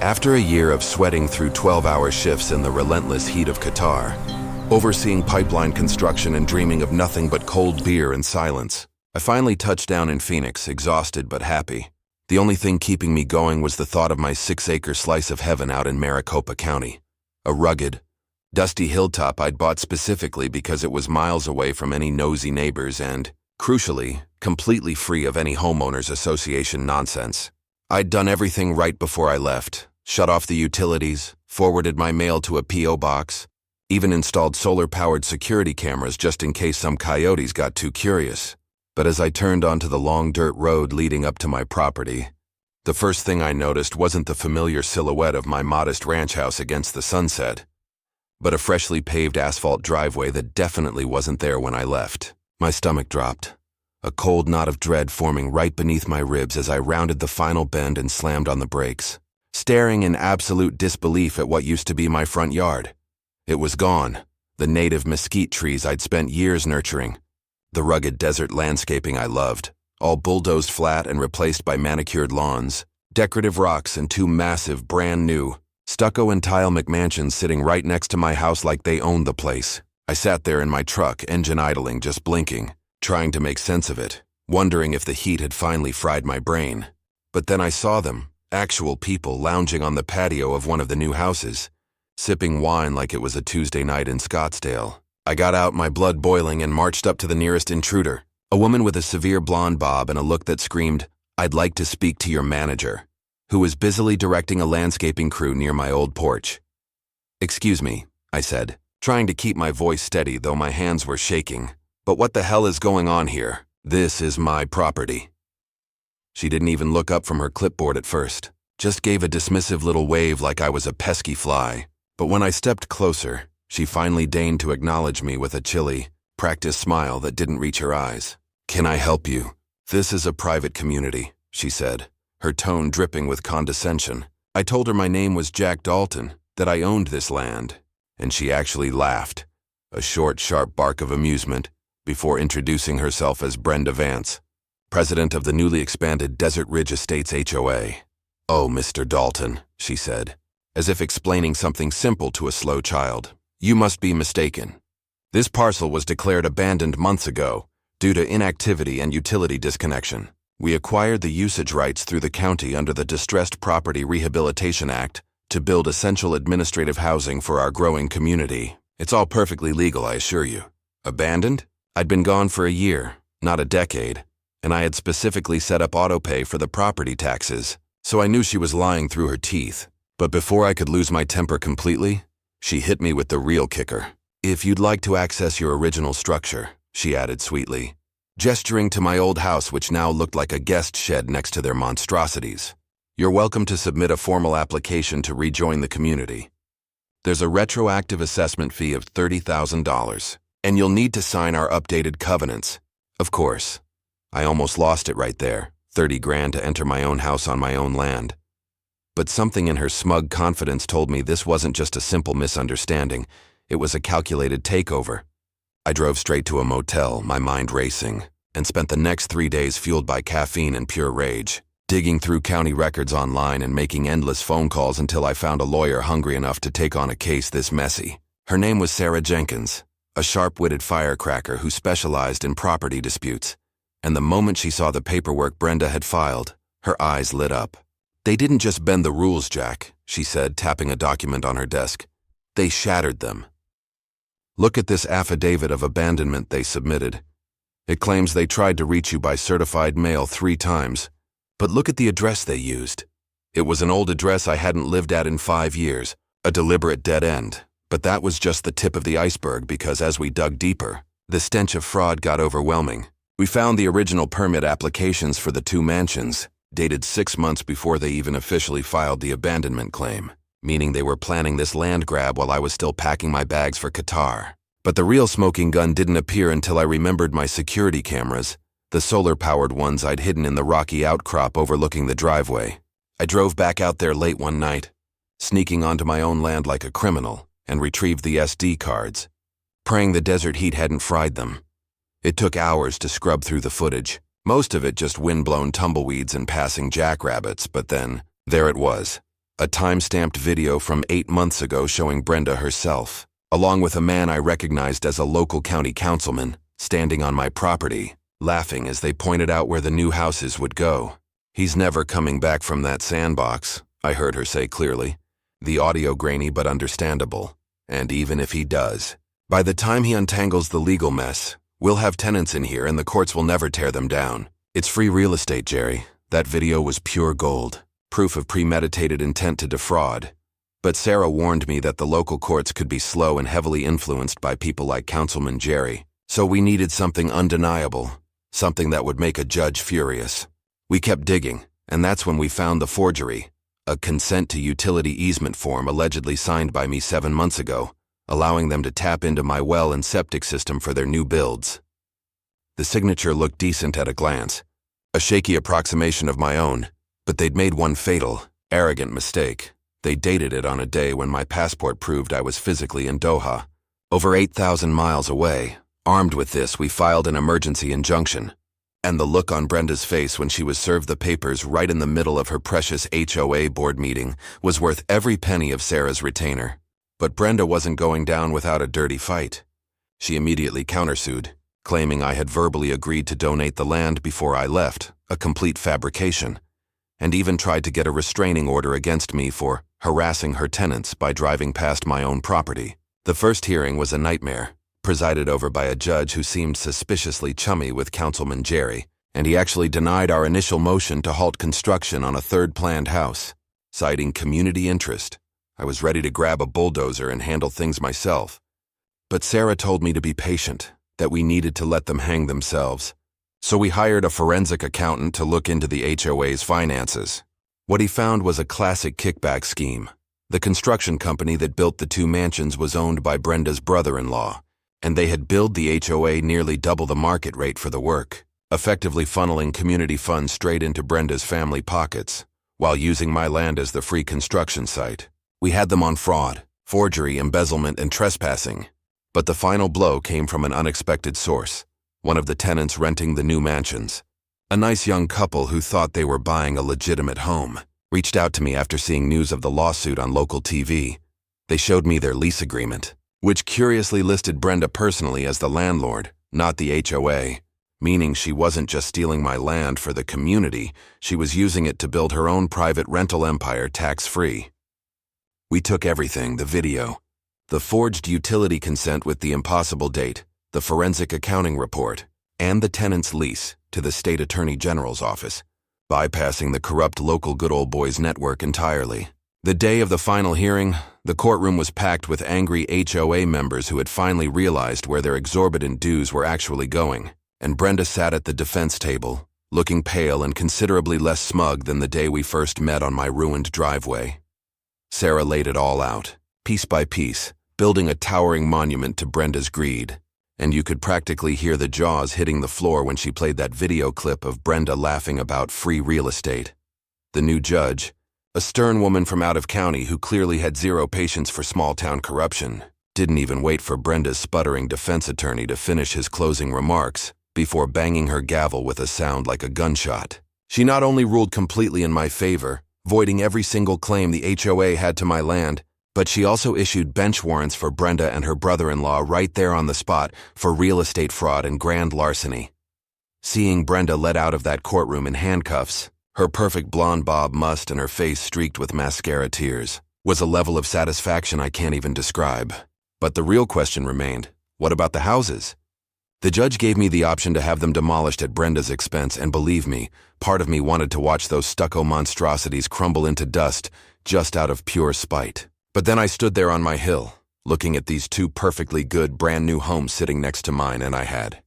After a year of sweating through 12-hour shifts in the relentless heat of Qatar, overseeing pipeline construction and dreaming of nothing but cold beer and silence, I finally touched down in Phoenix, exhausted but happy. The only thing keeping me going was the thought of my 6-acre slice of heaven out in Maricopa County. A rugged, dusty hilltop I'd bought specifically because it was miles away from any nosy neighbors and, crucially, completely free of any homeowners association nonsense. I'd done everything right before I left, shut off the utilities, forwarded my mail to a P.O. box, even installed solar-powered security cameras just in case some coyotes got too curious. But as I turned onto the long dirt road leading up to my property, the first thing I noticed wasn't the familiar silhouette of my modest ranch house against the sunset, but a freshly paved asphalt driveway that definitely wasn't there when I left. My stomach dropped, a cold knot of dread forming right beneath my ribs as I rounded the final bend and slammed on the brakes, staring in absolute disbelief at what used to be my front yard. It was gone, the native mesquite trees I'd spent years nurturing, the rugged desert landscaping I loved, all bulldozed flat and replaced by manicured lawns, decorative rocks, and 2 massive, brand-new, stucco and tile McMansions sitting right next to my house like they owned the place. I sat there in my truck, engine idling, just blinking, trying to make sense of it, wondering if the heat had finally fried my brain. But then I saw them, actual people lounging on the patio of one of the new houses, sipping wine like it was a Tuesday night in Scottsdale. I got out, my blood boiling, and marched up to the nearest intruder, a woman with a severe blonde bob and a look that screamed, "I'd like to speak to your manager," who was busily directing a landscaping crew near my old porch. "Excuse me," I said, trying to keep my voice steady though my hands were shaking, "but what the hell is going on here? This is my property." She didn't even look up from her clipboard at first, just gave a dismissive little wave like I was a pesky fly. But when I stepped closer, she finally deigned to acknowledge me with a chilly, practiced smile that didn't reach her eyes. "Can I help you? This is a private community," she said, her tone dripping with condescension. I told her my name was Jack Dalton, that I owned this land, and she actually laughed, a short, sharp bark of amusement, before introducing herself as Brenda Vance, president of the newly expanded Desert Ridge Estates HOA. "Oh, Mr. Dalton," she said, as if explaining something simple to a slow child. "You must be mistaken. This parcel was declared abandoned months ago due to inactivity and utility disconnection. We acquired the usage rights through the county under the Distressed Property Rehabilitation Act to build essential administrative housing for our growing community. It's all perfectly legal, I assure you." Abandoned? I'd been gone for a year, not a decade, and I had specifically set up autopay for the property taxes, so I knew she was lying through her teeth. But before I could lose my temper completely, she hit me with the real kicker. "If you'd like to access your original structure," she added sweetly, gesturing to my old house which now looked like a guest shed next to their monstrosities, "you're welcome to submit a formal application to rejoin the community. There's a retroactive assessment fee of $30,000, and you'll need to sign our updated covenants." Of course, I almost lost it right there, 30 grand to enter my own house on my own land. But something in her smug confidence told me this wasn't just a simple misunderstanding, it was a calculated takeover. I drove straight to a motel, my mind racing, and spent the next 3 days fueled by caffeine and pure rage, digging through county records online and making endless phone calls until I found a lawyer hungry enough to take on a case this messy. Her name was Sarah Jenkins, a sharp-witted firecracker who specialized in property disputes, and the moment she saw the paperwork Brenda had filed, her eyes lit up. "They didn't just bend the rules, Jack," she said, tapping a document on her desk. "They shattered them. Look at this affidavit of abandonment they submitted. It claims they tried to reach you by certified mail 3 times, but look at the address they used. It was an old address I hadn't lived at in 5 years, a deliberate dead end. But that was just the tip of the iceberg because as we dug deeper, the stench of fraud got overwhelming. We found the original permit applications for the 2 mansions, dated 6 months before they even officially filed the abandonment claim, meaning they were planning this land grab while I was still packing my bags for Qatar. But the real smoking gun didn't appear until I remembered my security cameras, the solar-powered ones I'd hidden in the rocky outcrop overlooking the driveway. I drove back out there late one night, sneaking onto my own land like a criminal, and retrieved the SD cards, praying the desert heat hadn't fried them. It took hours to scrub through the footage, most of it just wind-blown tumbleweeds and passing jackrabbits, but then, there it was, A time-stamped video from 8 months ago showing Brenda herself, along with a man I recognized as a local county councilman, standing on my property, laughing as they pointed out where the new houses would go. "He's never coming back from that sandbox," I heard her say clearly. The audio grainy but understandable. "And even if he does, by the time he untangles the legal mess, we'll have tenants in here and the courts will never tear them down. It's free real estate, Jerry. That video was pure gold. Proof of premeditated intent to defraud. But Sarah warned me that the local courts could be slow and heavily influenced by people like Councilman Jerry. So we needed something undeniable, something that would make a judge furious. We kept digging, and that's when we found the forgery, a consent to utility easement form allegedly signed by me 7 months ago, allowing them to tap into my well and septic system for their new builds. The signature looked decent at a glance, a shaky approximation of my own, but they'd made one fatal, arrogant mistake. They dated it on a day when my passport proved I was physically in Doha, over 8,000 miles away. Armed with this, we filed an emergency injunction. And the look on Brenda's face when she was served the papers right in the middle of her precious HOA board meeting was worth every penny of Sarah's retainer. But Brenda wasn't going down without a dirty fight. She immediately countersued, claiming I had verbally agreed to donate the land before I left, a complete fabrication, and even tried to get a restraining order against me for harassing her tenants by driving past my own property. The first hearing was a nightmare, presided over by a judge who seemed suspiciously chummy with Councilman Jerry, and he actually denied our initial motion to halt construction on a third planned house, citing community interest. I was ready to grab a bulldozer and handle things myself. But Sarah told me to be patient, that we needed to let them hang themselves. So we hired a forensic accountant to look into the HOA's finances. What he found was a classic kickback scheme. The construction company that built the 2 mansions was owned by Brenda's brother-in-law, and they had billed the HOA nearly double the market rate for the work, effectively funneling community funds straight into Brenda's family pockets, while using my land as the free construction site. We had them on fraud, forgery, embezzlement, and trespassing. But the final blow came from an unexpected source, one of the tenants renting the new mansions. A nice young couple who thought they were buying a legitimate home reached out to me after seeing news of the lawsuit on local TV. They showed me their lease agreement, which curiously listed Brenda personally as the landlord, not the HOA, meaning she wasn't just stealing my land for the community, she was using it to build her own private rental empire tax-free. We took everything, the video, the forged utility consent with the impossible date, the forensic accounting report, and the tenant's lease to the state attorney general's office, bypassing the corrupt local good old boys network entirely. The day of the final hearing, the courtroom was packed with angry HOA members who had finally realized where their exorbitant dues were actually going, and Brenda sat at the defense table, looking pale and considerably less smug than the day we first met on my ruined driveway. Sarah laid it all out, piece by piece, building a towering monument to Brenda's greed, and you could practically hear the jaws hitting the floor when she played that video clip of Brenda laughing about free real estate. The new judge, a stern woman from out of county who clearly had zero patience for small-town corruption, didn't even wait for Brenda's sputtering defense attorney to finish his closing remarks before banging her gavel with a sound like a gunshot. She not only ruled completely in my favor, voiding every single claim the HOA had to my land, but she also issued bench warrants for Brenda and her brother-in-law right there on the spot for real estate fraud and grand larceny. Seeing Brenda let out of that courtroom in handcuffs, her perfect blonde bob must and her face streaked with mascara tears, was a level of satisfaction I can't even describe. But the real question remained, what about the houses? The judge gave me the option to have them demolished at Brenda's expense, and believe me, part of me wanted to watch those stucco monstrosities crumble into dust just out of pure spite. But then I stood there on my hill, looking at these 2 perfectly good brand new homes sitting next to mine, and I had